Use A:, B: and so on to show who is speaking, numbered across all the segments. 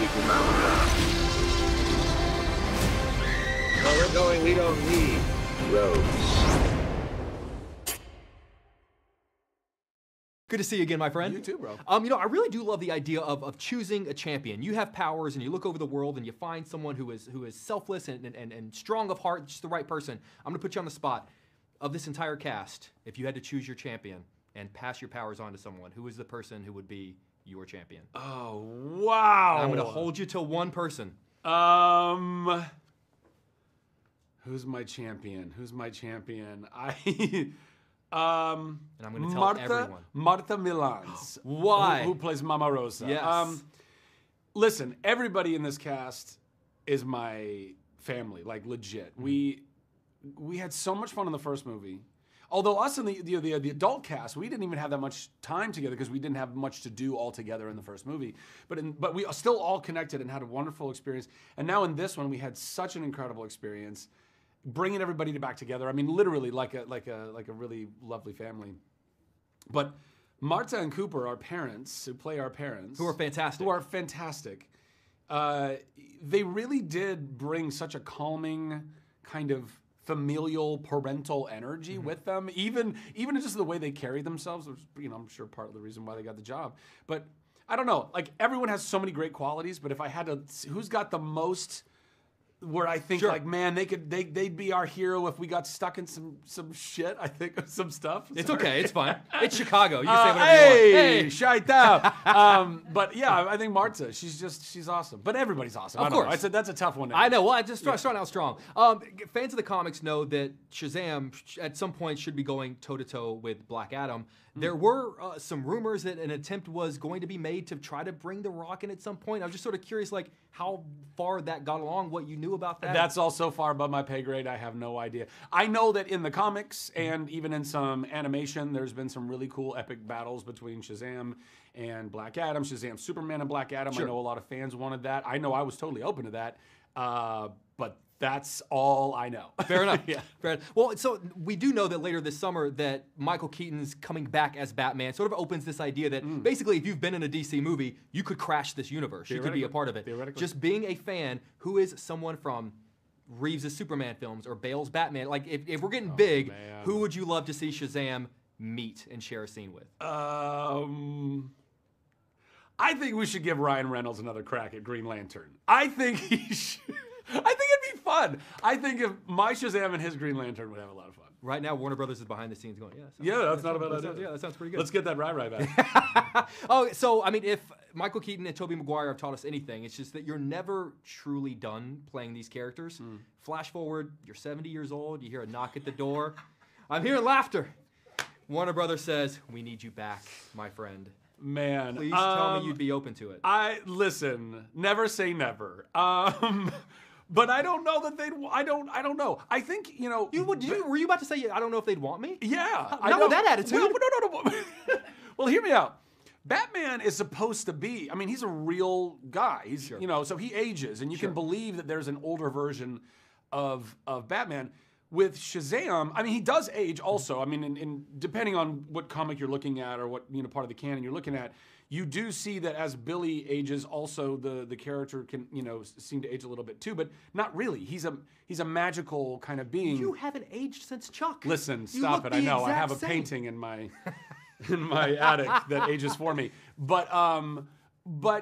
A: people mounted up. Where we're going, we don't need roads.
B: Good to see you again, my friend.
C: You too, bro.
B: You know, I really do love the idea of choosing a champion. You have powers, and you look over the world, and you find someone who is selfless and strong of heart, just the right person. I'm gonna put you on the spot. Of this entire cast, if you had to choose your champion and pass your powers on to someone, who is the person who would be your champion?
C: Oh, wow.
B: I'm gonna hold you to one person.
C: Who's my champion? Who's my champion?
B: And I'm gonna tell everyone.
C: Marta Milans.
B: Why?
C: Who plays Mama Rosa.
B: Yes.
C: Listen, everybody in this cast is my family, like legit. We had so much fun in the first movie. Although us and the adult cast, we didn't even have that much time together because we didn't have much to do all together in the first movie. But we still all connected and had a wonderful experience. And now in this one, we had such an incredible experience, bringing everybody back together. I mean, literally like a really lovely family. But Marta and Cooper, our parents, who play our parents,
B: Who are fantastic.
C: They really did bring such a calming kind of familial parental energy with them, even just the way they carry themselves, which, you know, I'm sure part of the reason why they got the job. But I don't know, like, everyone has so many great qualities, but if I had to, who's got the most, where I think, like, man, they'd be our hero if we got stuck in some shit, I think, some stuff.
B: It's okay, it's fine. It's Chicago, you can say whatever
C: hey,
B: you want. Hey,
C: shite up. But yeah, I think Marta, she's awesome. But everybody's awesome.
B: Of course.
C: I said that's a tough one.
B: I know. Well, I just starting out strong. Fans of the comics know that Shazam at some point should be going toe-to-toe with Black Adam. There were some rumors that an attempt was going to be made to try to bring The Rock in at some point. I was just sort of curious, like, how far that got along, what you knew about that.
C: That's all so far above my pay grade. I have no idea. I know that in the comics and even in some animation, there's been some really cool epic battles between Shazam and Black Adam, Shazam, Superman, and Black Adam.
B: Sure.
C: I know a lot of fans wanted that. I know I was totally open to that. But that's all I know.
B: Fair enough.
C: Yeah.
B: Fair enough. Well, so we do know that later this summer that Michael Keaton's coming back as Batman sort of opens this idea that basically if you've been in a DC movie, you could crash this universe. You could be a part of it.
C: Theoretically.
B: Just being a fan who is someone from Reeves' Superman films or Bale's Batman, like if we're getting big,
C: man.
B: who would you love to see Shazam meet and share a scene with?
C: I think we should give Ryan Reynolds another crack at Green Lantern. I think he should. I think it'd be fun. I think if my Shazam and his Green Lantern would have a lot of fun.
B: Right now, Warner Brothers is behind the scenes going,
C: That's not a bad idea.
B: Yeah, that sounds pretty good.
C: Let's get that right back.
B: Oh, so, I mean, if Michael Keaton and Tobey Maguire have taught us anything, it's just that you're never truly done playing these characters. Flash forward, you're 70 years old, you hear a knock at the door. I'm hearing laughter. Warner Brothers says, we need you back, my friend.
C: Man.
B: Please tell me you'd be open to it.
C: Listen, never say never. But I don't know that they'd. I don't know. I think, you know.
B: Were you about to say, I don't know if they'd want me?
C: Yeah.
B: Not with that attitude.
C: Well, no. Well, hear me out. Batman is supposed to be, I mean, he's a real guy. He's, you know, so he ages, and you can believe that there's an older version of Batman. With Shazam, I mean, he does age also. I mean, in depending on what comic you're looking at or what, you know, part of the canon you're looking at, you do see that as Billy ages, also the character can, you know, seem to age a little bit too, but not really. He's a magical kind of being.
B: You haven't aged since Chuck.
C: Listen, stop it. I know. I have a painting in my attic that ages for me. But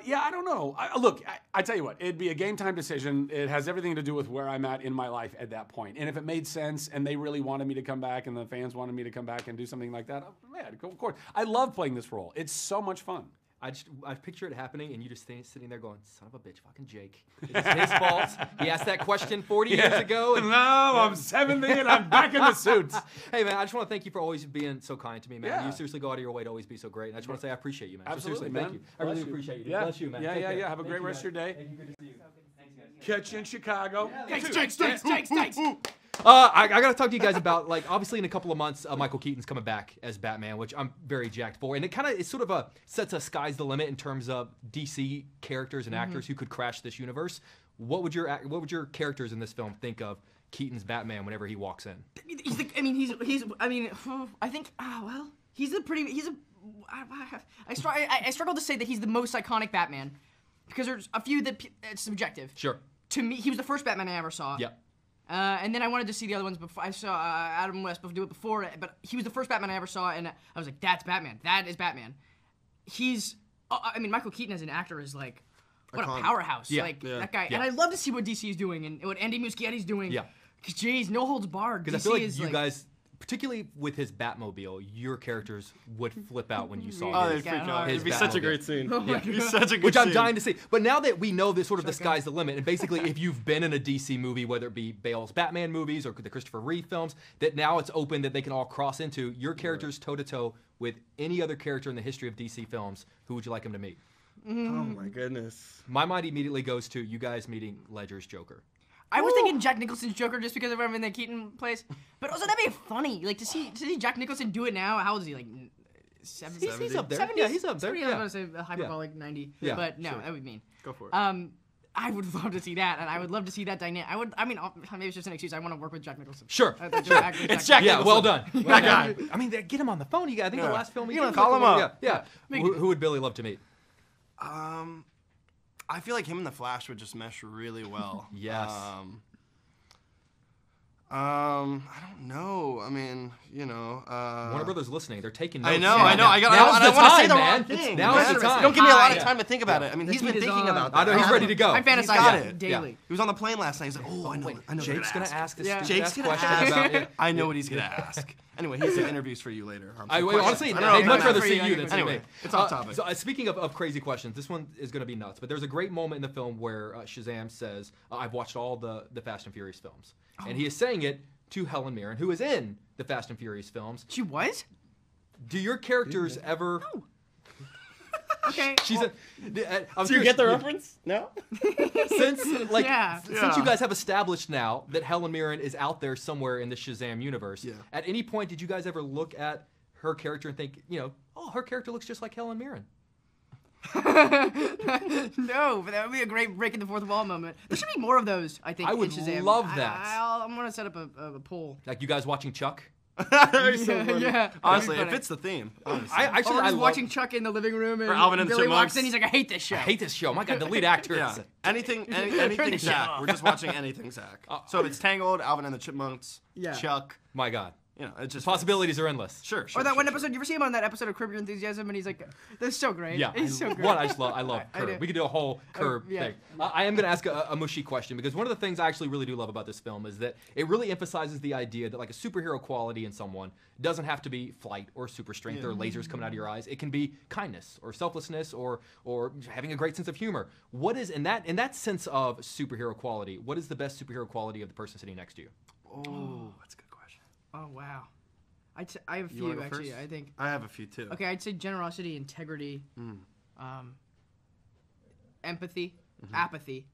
C: yeah, I don't know. Look, I tell you what, it'd be a game time decision. It has everything to do with where I'm at in my life at that point. And if it made sense and they really wanted me to come back and the fans wanted me to come back and do something like that, man, of course. I love playing this role. It's so much fun.
B: I picture it happening and you just sitting there going, son of a bitch, fucking Jake. It's his fault. He asked that question 40 years ago. And
C: now I'm 70 and I'm back in the suit.
B: Hey, man, I just want to thank you for always being so kind to me, man.
C: Yeah.
B: You seriously go out of your way to always be so great. And I just want to say I appreciate you, man.
C: Absolutely,
B: Seriously,
C: man.
B: Thank you. I really appreciate you.
C: Yeah.
B: Bless you, man.
C: Yeah,
B: Take care.
C: Have a great rest of your day.
B: Thank you. Good to see you. Thanks, guys.
C: Catch you in Chicago.
D: Thanks.
B: I got to talk to you guys about, like, obviously in a couple of months, Michael Keaton's coming back as Batman, which I'm very jacked for. And it sort of sets a sky's the limit in terms of DC characters and actors who could crash this universe. What would your characters in this film think of Keaton's Batman whenever he walks in?
D: I struggle to say that he's the most iconic Batman. because there's a few that it's subjective.
B: Sure.
D: To me, he was the first Batman I ever saw.
B: Yep.
D: And then I wanted to see the other ones before. I saw Adam West do it before, but he was the first Batman I ever saw, and I was like, that's Batman. That is Batman. He's, I mean, Michael Keaton as an actor is like, what a powerhouse.
B: Yeah.
D: Like, that guy.
B: Yeah.
D: And I love to see what DC is doing and what Andy Muschietti's doing.
B: Yeah.
D: Because, geez, no holds barred.
B: Because I feel like you guys, particularly with his Batmobile, your characters would flip out when you saw
E: Oh,
B: his,
E: they'd freak out.
B: his
E: It'd be such a
B: Batmobile.
E: great scene.
D: Oh my
E: It'd be
D: God.
E: such a good
B: Which
E: scene.
B: I'm dying to see. But now that we know that sort of the sky's the limit, and basically if you've been in a DC movie, whether it be Bale's Batman movies or the Christopher Reeve films, that now it's open that they can all cross into your characters toe-to-toe with any other character in the history of DC films. Who would you like him to meet?
E: Oh my goodness.
B: My mind immediately goes to you guys meeting Ledger's Joker.
D: I was thinking Jack Nicholson's Joker just because of everything that Keaton plays. But also, that'd be funny. Like, to see Jack Nicholson do it now. How old is he? Like, 70?
B: He's up there.
D: 70s?
B: Yeah, he's up there.
D: I was going to say a hyperbolic 90.
B: Yeah,
D: But no,
B: sure.
D: that would be mean.
E: Go for it.
D: I would love to see that, and I would love to see that dynamic. Maybe it's just an excuse. I want to work with Jack Nicholson.
B: Sure.
E: It's Jack
B: Yeah,
E: Nicholson.
B: well done.
E: That guy.
B: I mean, get him on the phone. I think the last film he
E: You
B: did.
E: call him up.
B: Yeah. Who would Billy love to meet?
E: I feel like him and the Flash would just mesh really well.
B: Yes.
E: I don't know. I mean, you know.
B: Warner Brothers listening. They're taking notes.
E: I know.
B: Yeah.
E: I
B: Now's
E: don't
B: the
E: want to say
B: time,
E: the
B: man.
E: wrong thing.
B: Now's the time.
E: Don't give me a lot of
D: Hi.
E: time to think about it. I mean, he's been
D: Heat is
E: thinking
D: on.
E: about
B: I
E: that.
B: know he's ready to go.
D: I fantasize
E: got
D: it
E: it.
D: daily.
E: He was on the plane last night. He's like, oh, I know. I know.
B: Jake's gonna ask this
D: Yeah.
B: stupid
E: Jake's
B: ass
E: gonna
B: question
E: ask.
B: about it.
E: I know what he's gonna ask. Anyway, he's got interviews for you later.
B: Honestly,
E: I don't know
B: I'd
E: if
B: much
E: I'm
B: rather
E: not-
B: see you than see
E: Anyway,
B: me.
E: it's off topic.
B: So, speaking of crazy questions, this one is going to be nuts. But there's a great moment in the film where Shazam says, "I've watched all the Fast and Furious films," and he is saying it to Helen Mirren, who is in the Fast and Furious films.
D: She was?
B: Do your characters ever?
D: Okay.
B: She's a. I'm
E: Do you
B: curious,
E: get the reference? No.
B: since
D: Yeah.
B: since you guys have established now that Helen Mirren is out there somewhere in the Shazam universe,
E: Yeah.
B: at any point did you guys ever look at her character and think, oh, her character looks just like Helen Mirren?
D: No, but that would be a great breaking the fourth wall moment. There should be more of those, I think,
B: I would
D: in Shazam.
B: love that.
D: I'm going to set up a poll.
B: Like you guys watching Chuck?
E: That'd be so funny.
D: Yeah.
E: Honestly,
D: That'd
E: it
D: be
E: fits the theme. honestly.
B: I actually
D: Or
B: I
D: just
B: love-
D: watching Chuck in the living room, and
E: Alvin and the
D: Billy walks
E: Chipmunks.
D: in, he's like, I hate this show.
B: I hate this show. My God, the lead actor.
E: Yeah. Anything Zach. We're just watching anything Zach. So if it's Tangled, Alvin and the Chipmunks,
D: Yeah.
E: Chuck,
B: My God.
E: it's just
B: Possibilities are endless.
E: Sure.
D: Or that one episode, you ever see him on that episode of Curb Your Enthusiasm, and he's like, that's so great.
B: Yeah.
D: He's so great.
B: One, I love
D: I
B: Curb.
D: do.
B: We could do a whole Curb
D: yeah.
B: thing. I am going to ask a mushy question because one of the things I actually really do love about this film is that it really emphasizes the idea that like a superhero quality in someone doesn't have to be flight or super strength or lasers coming out of your eyes. It can be kindness or selflessness or having a great sense of humor. What is in that sense of superhero quality? What is the best superhero quality of the person sitting next to you?
E: Oh, that's a good question.
D: Oh, wow. I have a
E: You wanna
D: few,
E: go
D: actually,
E: first?
D: I think.
E: I have a few too.
D: Okay, I'd say generosity, integrity, empathy, apathy.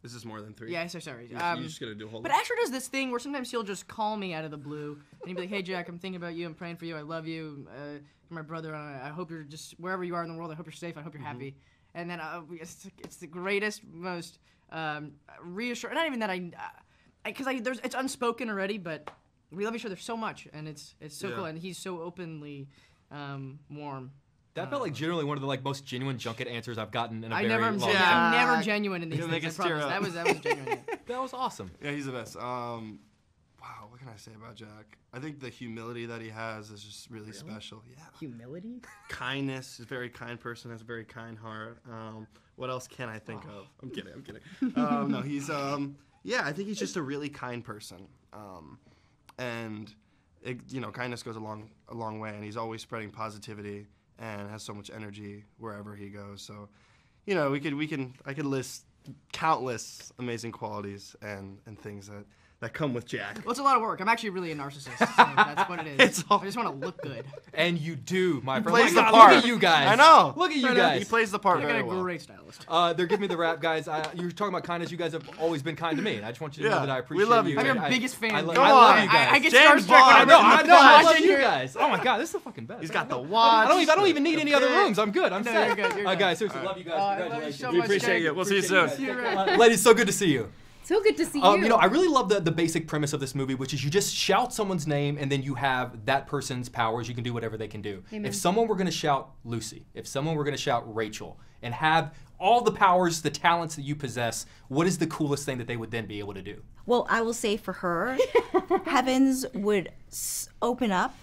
E: This is more than 3.
D: Yeah, so sorry.
E: You're just gonna do a whole.
D: But Asher does this thing where sometimes he'll just call me out of the blue, and he'd be like, "Hey Jack, I'm thinking about you. I'm praying for you. I love you. You're my brother. I hope you're just wherever you are in the world. I hope you're safe. I hope you're happy." And then it's the greatest, most reassuring. Not even that because it's unspoken already, but we love each other so much, and it's so cool, and he's so openly warm.
B: That felt like generally one of the like most genuine junket answers I've gotten in a
D: I
B: very
D: never am
B: long
D: I'm
B: time.
D: never genuine in these
E: He'll
D: things.
E: make
D: I
E: us tear
D: promise.
E: up.
D: That was genuine.
B: That was awesome.
E: Yeah, he's the best. Wow, what can I say about Jack? I think the humility that he has is just really special. Yeah.
D: Humility?
E: Kindness. He's a very kind person. Has a very kind heart. What else can I think of? I'm kidding. No, he's I think he's just a really kind person. And kindness goes a long way, and he's always spreading positivity and has so much energy wherever he goes. So, I could list countless amazing qualities and things that come with Jack.
D: Well, it's a lot of work. I'm actually really a narcissist. So that's what it is. I just want to look good.
B: And you do, my friend.
E: plays
B: My
E: the
B: God,
E: part.
B: Look at you guys.
E: I know.
B: Look at you
D: I know.
B: guys.
E: He plays the part
D: I got
E: very
D: a
E: well.
D: great stylist.
B: They're giving me the rap, guys. You were talking about kindness. You guys have always been kind to me, and I just want you to know
E: Yeah,
B: that I
E: we
B: appreciate
E: love
B: you.
E: you.
D: I'm your
B: I-
D: biggest fan.
B: I,
D: Come
B: I love
E: on.
B: you guys.
D: I get
E: James
D: starstruck
E: Bond.
D: when
B: I
D: I'm
B: know. I love
D: watching
B: you
D: your-
B: guys. Oh my God, this is the fucking best.
E: He's got the
B: I
E: watch.
B: don't even need any other rooms. I'm good. I'm
D: No,
B: set.
D: you're good, you're good.
B: Guys, seriously, love you guys.
D: I love you
B: Congratulations.
D: so
E: We
D: much,
E: appreciate
D: Jack.
E: you. We'll see you soon.
D: See you around.
B: Ladies, so good to see you.
F: So good to see you.
B: I really love the basic premise of this movie, which is you just shout someone's name and then you have that person's powers. You can do whatever they can do.
F: Amen.
B: If someone were going to shout Lucy, if someone were going to shout Rachel, and have all the powers, the talents that you possess, what is the coolest thing that they would then be able to do?
F: Well, I will say for her, heavens would open up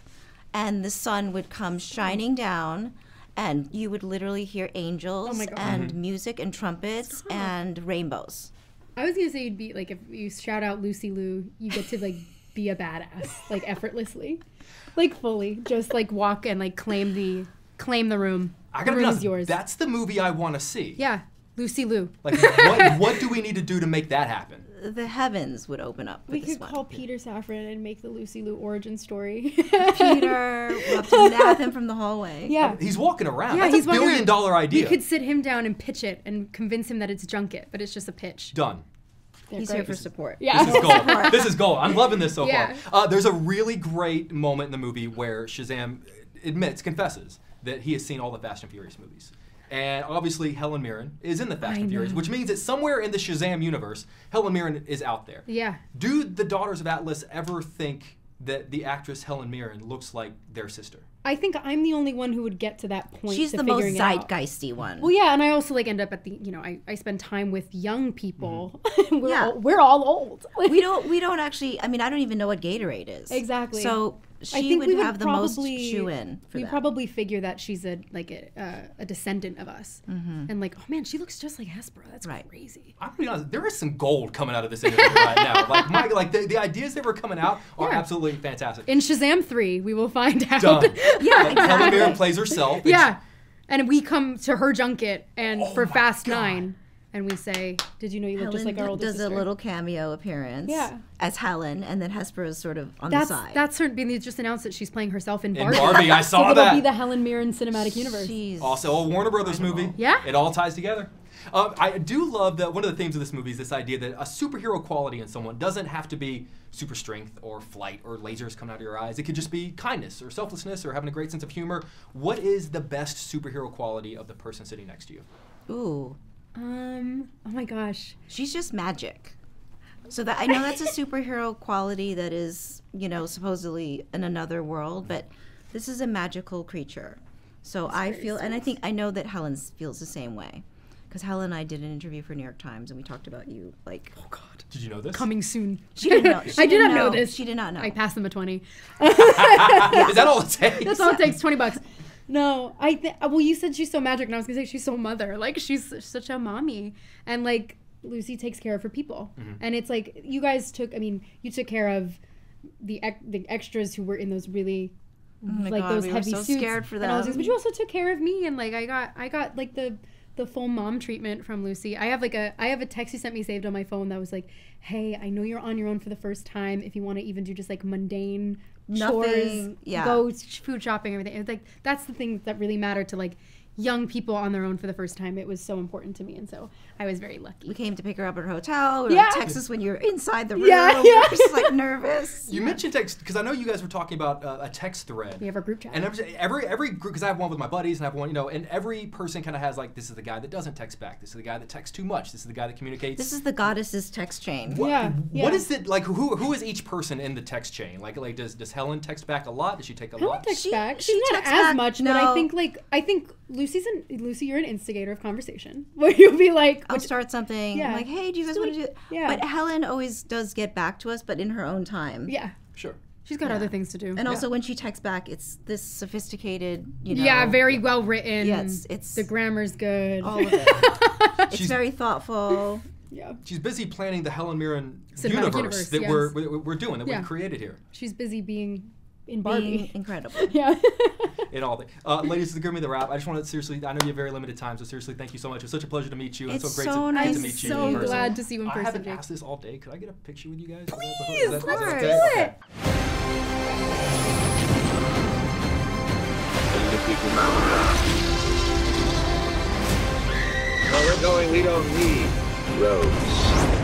F: and the sun would come shining down and you would literally hear angels and music and trumpets and rainbows.
G: I was gonna say you'd be like, if you shout out Lucy Liu, you get to like be a badass, like effortlessly, like fully, just like walk and like claim the room.
B: I gotta
G: the
B: be
G: room
B: honest,
G: is yours.
B: that's the movie I want to see.
G: Yeah, Lucy Liu.
B: Like, what do we need to do to make that happen?
F: The heavens would open up.
G: We
F: with this
G: could
F: one.
G: call Peter Safran and make the Lucy Liu origin story.
F: Peter. We'll have to nab him from the hallway.
G: Yeah.
B: He's walking around.
G: Yeah,
B: That's
G: he's
B: a
G: walking
B: $1 billion
G: around.
B: idea.
G: We could sit him down and pitch it and convince him that it's junket, but it's just a pitch.
B: Done.
F: He's here for support.
G: Yeah.
B: This is gold. This is gold. I'm loving this so
G: Yeah.
B: far. There's a really great moment in the movie where Shazam confesses that he has seen all the Fast and Furious movies. And obviously Helen Mirren is in the Fast and Furious, which means that somewhere in the Shazam universe, Helen Mirren is out there.
G: Yeah.
B: Do the Daughters of Atlas ever think that the actress Helen Mirren looks like their sister?
G: I think I'm the only one who would get to that point.
F: She's
G: to
F: the most
G: figuring it out.
F: zeitgeisty one.
G: Well, yeah, and I also like end up at the, I spend time with young people.
B: Mm-hmm.
F: Yeah.
G: we're all old.
F: we don't actually. I mean, I don't even know what Gatorade is.
G: Exactly.
F: So
G: I
F: she
G: think
F: would
G: we would
F: have the most
G: probably-
F: shoe in for
G: We
F: that.
G: probably figure that she's a descendant of us, and like, oh man, she looks just like Hespera. That's
F: Right.
G: crazy.
B: I'm gonna be honest, there is some gold coming out of this interview right now. Like the ideas that were coming out are
G: Yeah.
B: absolutely fantastic.
G: In Shazam 3, we will find out.
B: Done.
F: Yeah,
B: Helen
F: exactly.
B: Mirren plays herself. and
G: Yeah, and we come to her junket and for Fast 9, and we say, "Did you know you look just like our older
F: does
G: sister?"
F: a little cameo appearance
G: Yeah.
F: as Helen, and then Hespera is sort of on
G: That's
F: the side.
G: that's her. They just announced that she's playing herself in
B: In
G: Barbie.
B: Barbie, I saw
G: so
B: that.
G: it'll be the Helen Mirren cinematic universe.
F: She's
B: Also, a Warner Brothers movie.
G: Yeah.
B: It all ties together. I do love that one of the themes of this movie is this idea that a superhero quality in someone doesn't have to be super strength or flight or lasers coming out of your eyes. It could just be kindness or selflessness or having a great sense of humor. What is the best superhero quality of the person sitting next to you?
F: ooh,
G: Oh my gosh.
F: she's just magic. So that I know that's a superhero quality that is, supposedly in another world, but this is a magical creature. So I feel, and I know that Helen feels the same way, because Helen and I did an interview for New York Times, and we talked about you. Like,
B: Oh God, did you know this?
G: Coming soon.
F: she didn't know. She
G: I did
F: didn't
G: not know this.
F: She did not know.
G: I passed them a 20.
B: Is that all it takes?
G: That's all it takes. $20. No, well, you said she's so magic, and I was gonna say she's so mother. Like, she's such a mommy, and like Lucy takes care of her people, and it's like you guys took. I mean, you took care of the extras who were in those really
F: my
G: like
F: God,
G: those
F: we were
G: heavy
F: so
G: suits
F: scared for
G: and all those
F: them.
G: things. But you also took care of me, and like I got like the full mom treatment from Lucy. I have a text you sent me saved on my phone that was like, "Hey, I know you're on your own for the first time. If you want to even do just like mundane chores,
F: Nothing, yeah.
G: go food shopping, everything." It's like that's the thing that really mattered to like young people on their own for the first time. It was so important to me, and so I was very lucky.
F: We came to pick her up at her hotel. We were
G: Yeah.
F: in Texas when you were inside the room.
G: Yeah,
F: We
G: yeah.
F: were just like nervous.
B: You mentioned text because I know you guys were talking about a text thread.
G: We have our group chat.
B: And every group, because I have one with my buddies and I have one, and every person kind of has like, this is the guy that doesn't text back. This is the guy that texts too much. This is the guy that communicates.
F: This is the goddess's text chain.
B: What,
G: Yeah,
B: What
G: yeah.
B: is it like? Who is each person in the text chain? Like does Helen text back a lot? Does she take a
G: Helen
B: lot?
G: texts
F: She-
G: back.
F: she
G: She's not
F: texts
G: as
F: back,
G: much, but
F: no.
G: I think Lucy, you're an instigator of conversation. Where you'll be like,
F: I'll start something.
G: Yeah.
F: I'm like, hey, do you guys
G: Just
F: want to
G: like-
F: do it?
G: yeah.
F: But Helen always does get back to us, but in her own time.
G: yeah,
B: Sure.
G: she's got other things to do.
F: And also when she texts back, it's this sophisticated,
G: yeah, very well written.
F: Yeah, it's
G: the grammar's good.
F: all of it. It's
B: She's-
F: very thoughtful.
G: Yeah,
B: She's busy planning the Helen Mirren
G: Cinematic
B: universe
G: universe,
B: that
G: yes.
B: we're doing, that
G: Yeah.
B: we've created here.
G: she's busy being in
F: Being
G: Barbie.
F: incredible.
G: Yeah.
B: In all the ladies, this is Give Me the Wrap. I just want to seriously, I know you have very limited time, so seriously, thank you so much. It's such a pleasure to meet you. And
F: It's
B: so great
F: so
B: to
F: nice
B: get to
F: to
B: meet you.
G: so
B: in person.
G: glad to see you in
B: I
G: person,
B: haven't
G: Jake.
B: asked this all day. Could I get a picture with you guys?
G: Please,
B: Is that
F: of
B: okay?
F: course.
B: Okay.
A: Where we're going, we don't need roads.